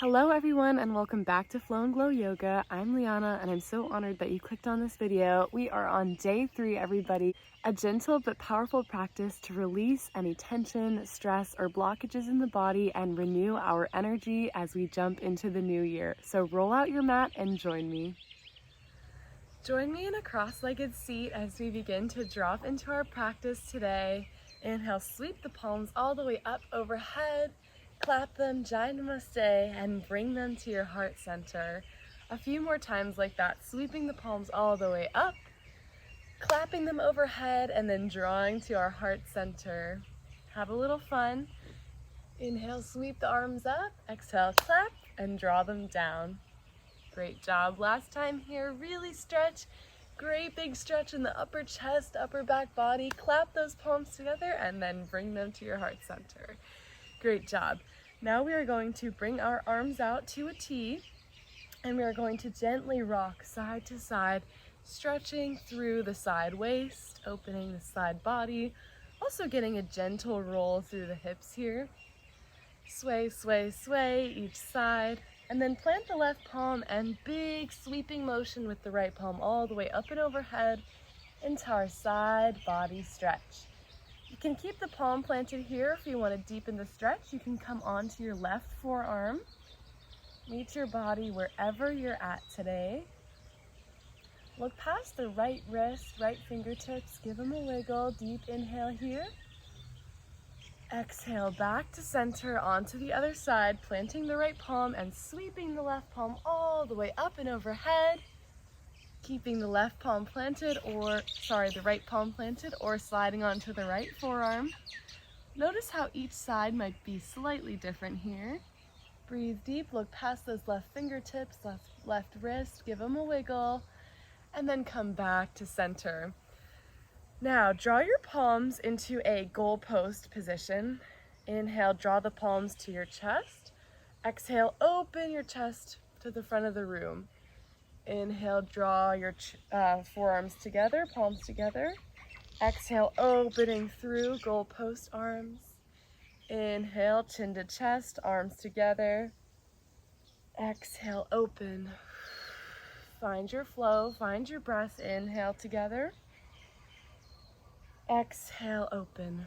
Hello everyone and welcome back to Flow and Glow Yoga. I'm Liana and I'm so honored that you clicked on this video. We are on day 3, everybody. A gentle but powerful practice to release any tension, stress, or blockages in the body and renew our energy as we jump into the new year. So roll out your mat and join me. Join me in a cross-legged seat as we begin to drop into our practice today. Inhale, sweep the palms all the way up overhead. Clap them, Jai Namaste, and bring them to your heart center. A few more times like that, sweeping the palms all the way up, clapping them overhead, and then drawing to our heart center. Have a little fun. Inhale, sweep the arms up. Exhale, clap, and draw them down. Great job. Last time here, really stretch. Great big stretch in the upper chest, upper back body. Clap those palms together, and then bring them to your heart center. Great job. Now we are going to bring our arms out to a T, and we are going to gently rock side to side, stretching through the side waist, opening the side body, also getting a gentle roll through the hips here. Sway, sway, sway each side, and then plant the left palm and big sweeping motion with the right palm all the way up and overhead into our side body stretch. You can keep the palm planted here if you want to deepen the stretch. You can come onto your left forearm. Meet your body wherever you're at today. Look past the right wrist, right fingertips. Give them a wiggle. Deep inhale here. Exhale back to center onto the other side, planting the right palm and sweeping the left palm all the way up and overhead. Keeping the left palm planted the right palm planted or sliding onto the right forearm. Notice how each side might be slightly different here. Breathe deep, look past those left fingertips, left wrist, give them a wiggle, and then come back to center. Now, draw your palms into a goalpost position. Inhale, draw the palms to your chest. Exhale, open your chest to the front of the room. Inhale, draw your forearms together, palms together. Exhale, opening through goalpost arms. Inhale, chin to chest, arms together. Exhale, open. Find your flow, find your breath. Inhale together. Exhale, open.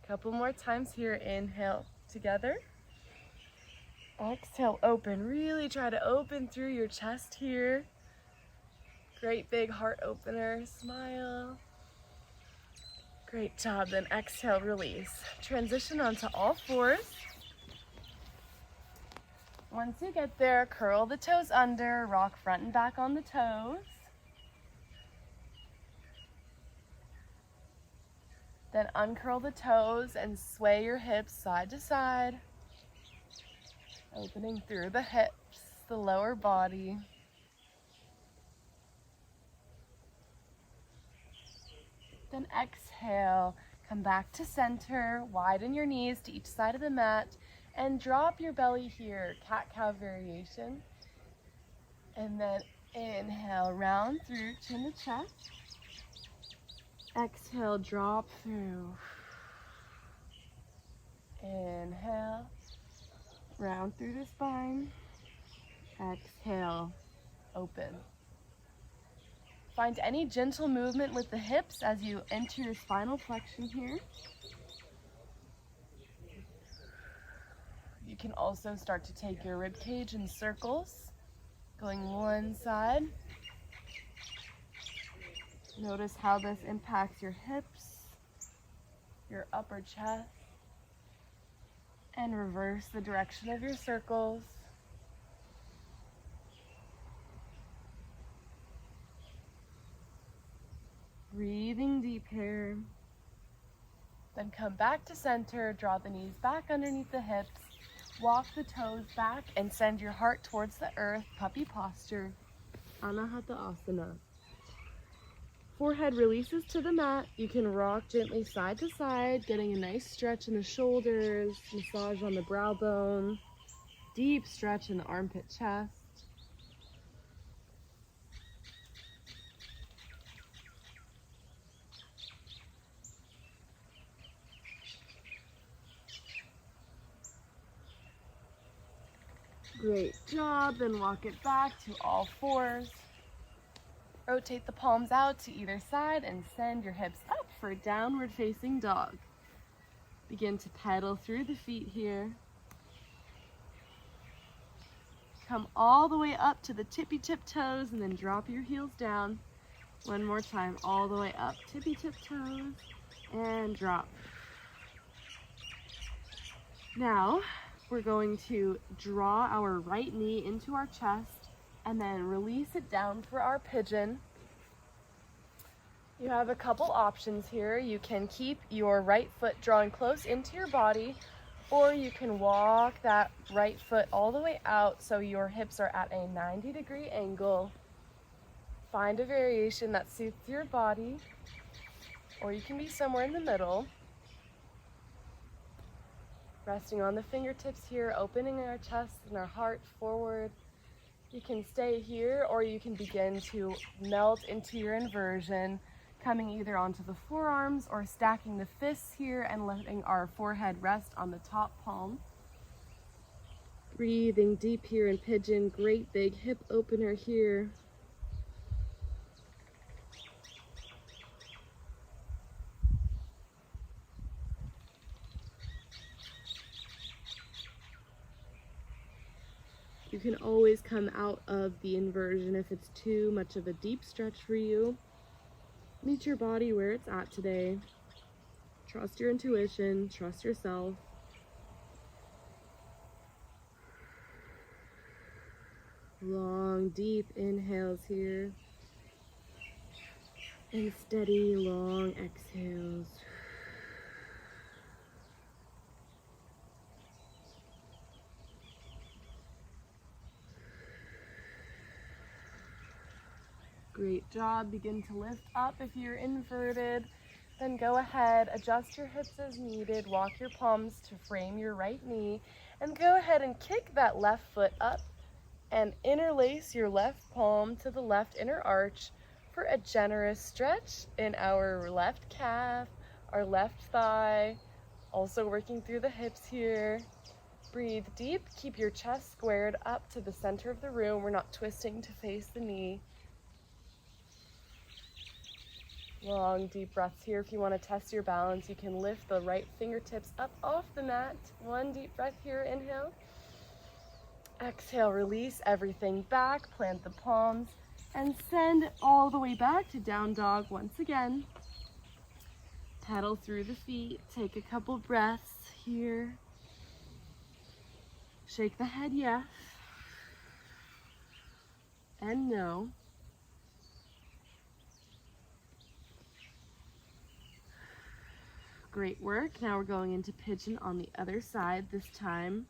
Couple more times here. Inhale together. Exhale, open. Really try to open through your chest here. Great big heart opener. Smile. Great job. Then exhale, release. Transition onto all fours. Once you get there, curl the toes under, rock front and back on the toes. Then uncurl the toes and sway your hips side to side. Opening through the hips, the lower body. Then exhale, come back to center, widen your knees to each side of the mat, and drop your belly here, cat-cow variation. And then inhale, round through chin to chest. Exhale, drop through. Inhale. Round through the spine. Exhale, open. Find any gentle movement with the hips as you enter your spinal flexion here. You can also start to take your rib cage in circles, going one side. Notice how this impacts your hips, your upper chest. And reverse the direction of your circles. Breathing deep here. Then come back to center, draw the knees back underneath the hips, walk the toes back and send your heart towards the earth, puppy posture, Anahata Asana. Forehead releases to the mat. You can rock gently side to side, getting a nice stretch in the shoulders, massage on the brow bone, deep stretch in the armpit chest. Great job. Then walk it back to all fours. Rotate the palms out to either side and send your hips up for downward facing dog. Begin to pedal through the feet here. Come all the way up to the tippy tip toes and then drop your heels down. One more time, all the way up, tippy tip toes and drop. Now we're going to draw our right knee into our chest and then release it down for our pigeon. You have a couple options here. You can keep your right foot drawing close into your body, or you can walk that right foot all the way out so your hips are at a 90-degree angle. Find a variation that suits your body, or you can be somewhere in the middle. Resting on the fingertips here, opening our chest and our heart forward. You can stay here, or you can begin to melt into your inversion, coming either onto the forearms or stacking the fists here and letting our forehead rest on the top palm. Breathing deep here in pigeon, great big hip opener here. You can always come out of the inversion if it's too much of a deep stretch for you. Meet your body where it's at today. Trust your intuition, trust yourself. Long, deep inhales here. And steady, long exhales. Great job. Begin to lift up if you're inverted. Then go ahead, adjust your hips as needed, walk your palms to frame your right knee, and go ahead and kick that left foot up and interlace your left palm to the left inner arch for a generous stretch in our left calf, our left thigh, also working through the hips here. Breathe deep, keep your chest squared up to the center of the room. We're not twisting to face the knee. Long, deep breaths here. If you want to test your balance, you can lift the right fingertips up off the mat. One deep breath here, inhale. Exhale, release everything back, plant the palms, and send all the way back to down dog once again. Pedal through the feet, take a couple breaths here. Shake the head yes and no. Great work. Now we're going into pigeon on the other side. This time,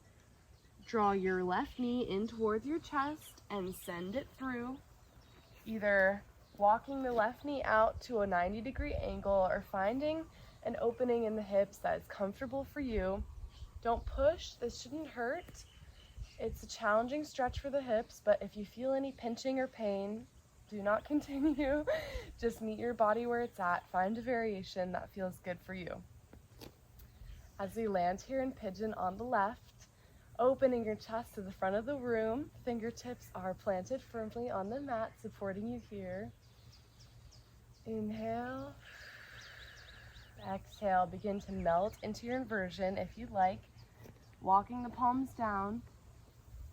draw your left knee in towards your chest and send it through, either walking the left knee out to a 90-degree angle or finding an opening in the hips that is comfortable for you. Don't push. This shouldn't hurt. It's a challenging stretch for the hips, but if you feel any pinching or pain, do not continue. Just meet your body where it's at. Find a variation that feels good for you. As we land here in pigeon on the left, opening your chest to the front of the room, fingertips are planted firmly on the mat, supporting you here. Inhale. Exhale, begin to melt into your inversion if you'd like. Walking the palms down,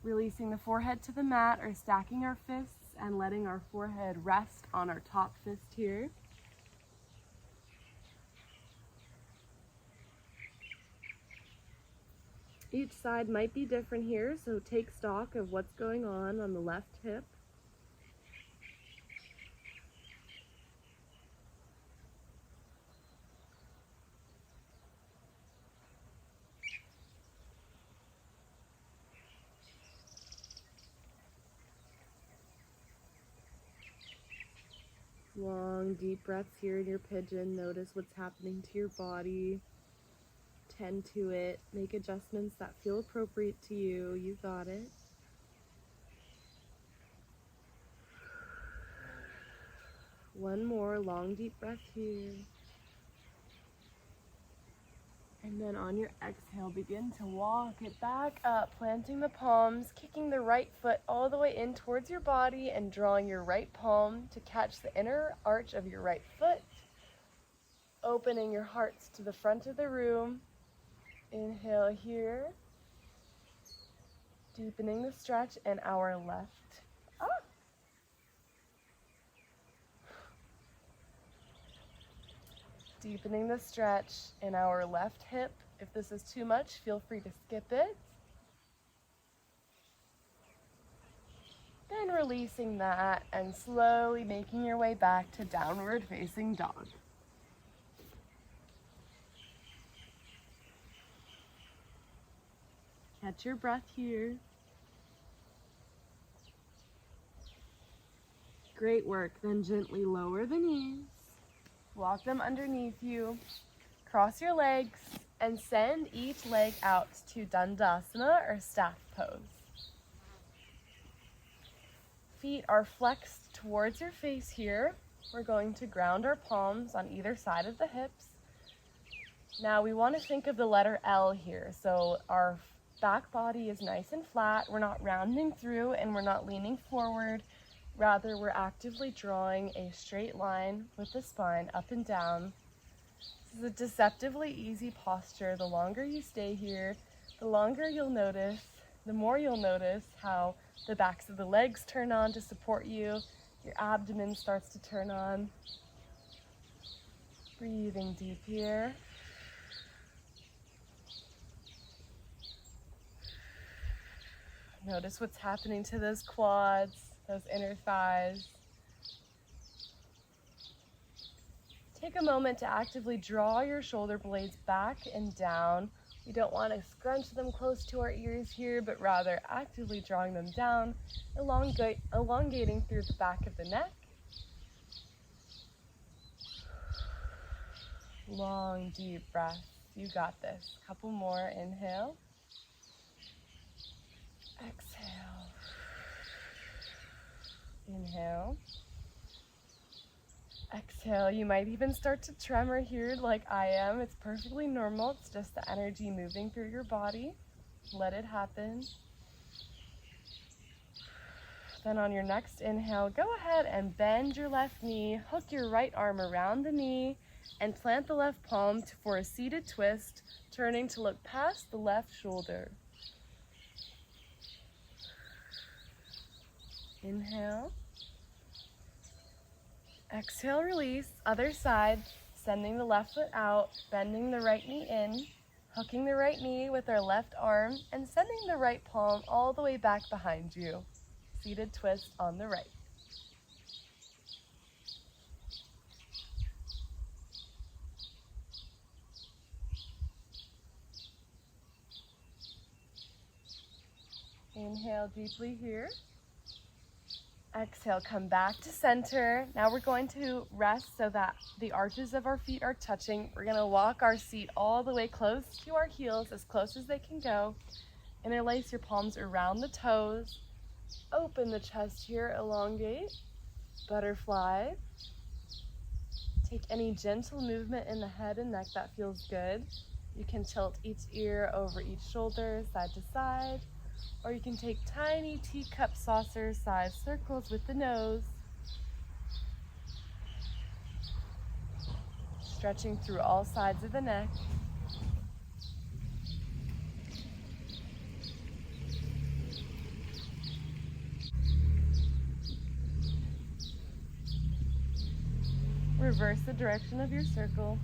releasing the forehead to the mat or stacking our fists and letting our forehead rest on our top fist here. Each side might be different here, so take stock of what's going on the left hip. Long, deep breaths here in your pigeon. Notice what's happening to your body. Tend to it. Make adjustments that feel appropriate to you. You got it. One more long, deep breath here. And then on your exhale, begin to walk it back up, planting the palms, kicking the right foot all the way in towards your body and drawing your right palm to catch the inner arch of your right foot. Opening your hearts to the front of the room. Inhale here. Deepening the stretch in our left. Deepening the stretch in our left hip. If this is too much, feel free to skip it. Then releasing that and slowly making your way back to downward facing dog. Catch your breath here. Great work. Then gently lower the knees. Walk them underneath you. Cross your legs and send each leg out to Dandasana or staff pose. Feet are flexed towards your face here. We're going to ground our palms on either side of the hips. Now we want to think of the letter L here. So our back body is nice and flat. We're not rounding through and we're not leaning forward. Rather, we're actively drawing a straight line with the spine up and down. This is a deceptively easy posture. The longer you stay here, the more you'll notice how the backs of the legs turn on to support you. Your abdomen starts to turn on. Breathing deep here. Notice what's happening to those quads, those inner thighs. Take a moment to actively draw your shoulder blades back and down. We don't want to scrunch them close to our ears here, but rather actively drawing them down, elongating through the back of the neck. Long, deep breaths. You got this. Couple more. Inhale. Exhale. Inhale. Exhale. You might even start to tremor here like I am. It's perfectly normal. It's just the energy moving through your body. Let it happen. Then on your next inhale, go ahead and bend your left knee, hook your right arm around the knee, and plant the left palm for a seated twist, turning to look past the left shoulder. Inhale. Exhale, release. Other side, sending the left foot out, bending the right knee in, hooking the right knee with our left arm, and sending the right palm all the way back behind you. Seated twist on the right. Inhale deeply here. Exhale, come back to center. Now we're going to rest so that the arches of our feet are touching. We're going to walk our seat all the way close to our heels, as close as they can go. Interlace your palms around the toes. Open the chest here, elongate. Butterfly. Take any gentle movement in the head and neck that feels good. You can tilt each ear over each shoulder, side to side. Or you can take tiny teacup saucer size circles with the nose. Stretching through all sides of the neck. Reverse the direction of your circle.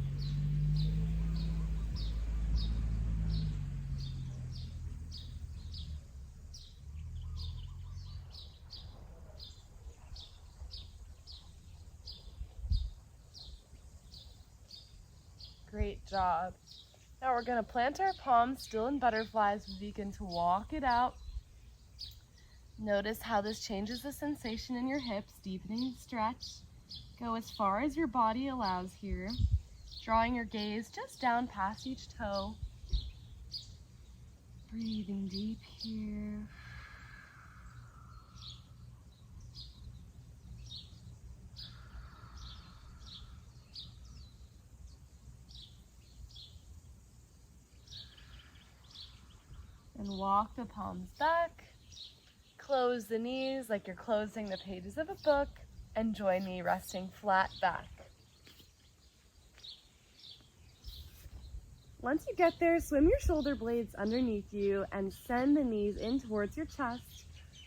Great job. Now we're going to plant our palms still in butterflies. We begin to walk it out. Notice how this changes the sensation in your hips, deepening the stretch. Go as far as your body allows here, drawing your gaze just down past each toe. Breathing deep here. walk the palms back. Close the knees like you're closing the pages of a book, and join me resting flat back. Once you get there, swim your shoulder blades underneath you and send the knees in towards your chest.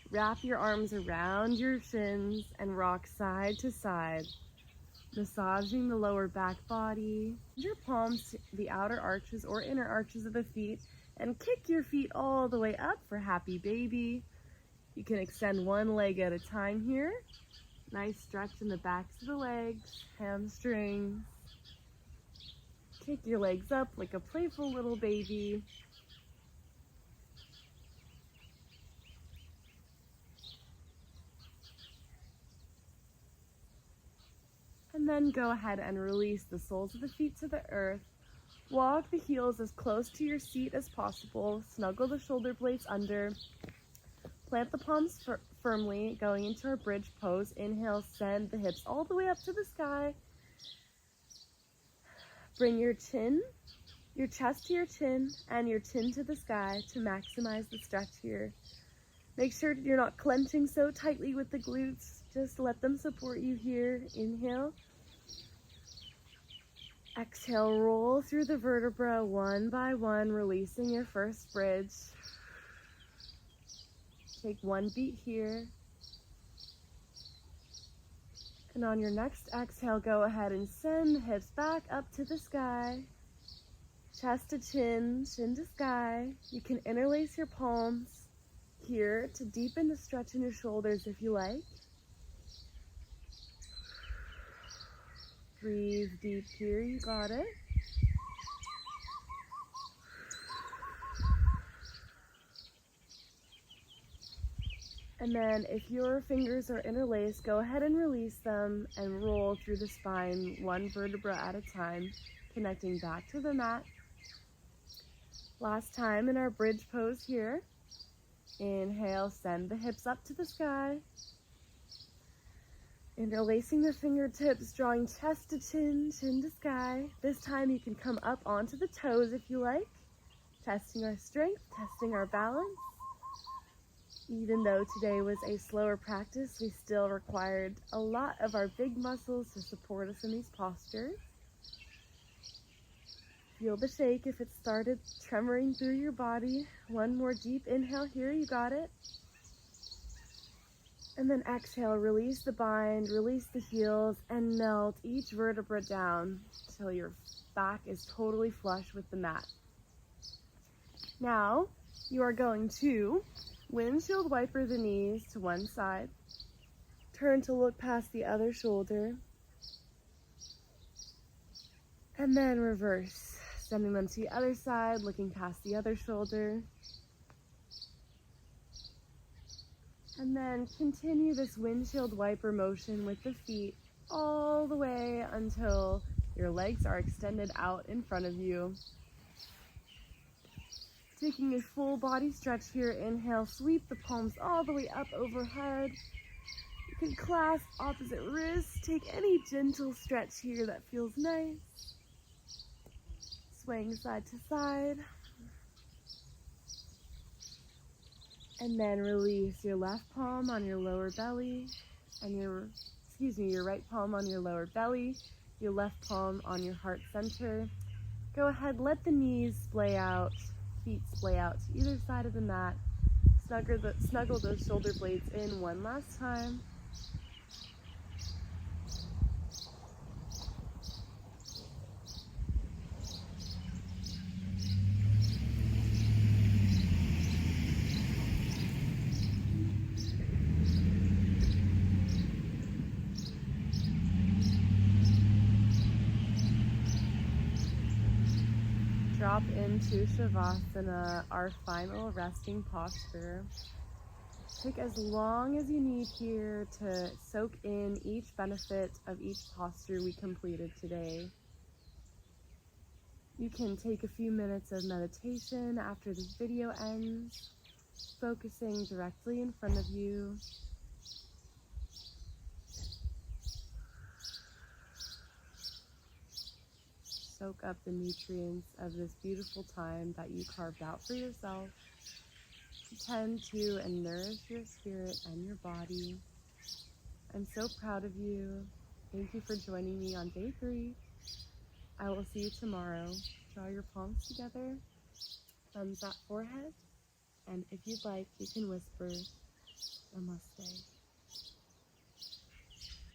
Wrap your arms around your shins and rock side to side, massaging the lower back body. Your palms to the outer arches or inner arches of the feet, and kick your feet all the way up for happy baby. You can extend one leg at a time here. Nice stretch in the backs of the legs, hamstrings. Kick your legs up like a playful little baby. And then go ahead and release the soles of the feet to the earth. Walk the heels as close to your seat as possible. Snuggle the shoulder blades under. Plant the palms firmly, going into our bridge pose. Inhale, send the hips all the way up to the sky. Bring your chest to your chin, and your chin to the sky to maximize the stretch here. Make sure you're not clenching so tightly with the glutes. Just let them support you here. Inhale. Exhale, roll through the vertebra one by one, releasing your first bridge. Take one beat here. And on your next exhale, go ahead and send the hips back up to the sky. Chest to chin, chin to sky. You can interlace your palms here to deepen the stretch in your shoulders if you like. Breathe deep here, you got it. And then if your fingers are interlaced, go ahead and release them and roll through the spine one vertebra at a time, connecting back to the mat. Last time in our bridge pose here. Inhale, send the hips up to the sky. Interlacing the fingertips, drawing chest to chin, chin to sky. This time you can come up onto the toes if you like. Testing our strength, testing our balance. Even though today was a slower practice, we still required a lot of our big muscles to support us in these postures. Feel the shake if it started tremoring through your body. One more deep inhale here, you got it. And then exhale, release the bind, release the heels, and melt each vertebra down until your back is totally flush with the mat. Now, you are going to windshield wiper the knees to one side, turn to look past the other shoulder, and then reverse, sending them to the other side, looking past the other shoulder. And then continue this windshield wiper motion with the feet all the way until your legs are extended out in front of you. Taking a full body stretch here, inhale, sweep the palms all the way up overhead. You can clasp opposite wrists, take any gentle stretch here that feels nice. Swaying side to side. And then release your left palm on your lower belly, and your right palm on your lower belly, your left palm on your heart center. Go ahead, let the knees splay out. Feet splay out to either side of the mat. Snuggle those shoulder blades in one last time. Drop into Shavasana, our final resting posture. Take as long as you need here to soak in each benefit of each posture we completed today. You can take a few minutes of meditation after this video ends, focusing directly in front of you. Soak up the nutrients of this beautiful time that you carved out for yourself. tend to and nourish your spirit and your body. I'm so proud of you. Thank you for joining me on day 3. I will see you tomorrow. Draw your palms together, thumbs at forehead, and if you'd like, you can whisper, Namaste.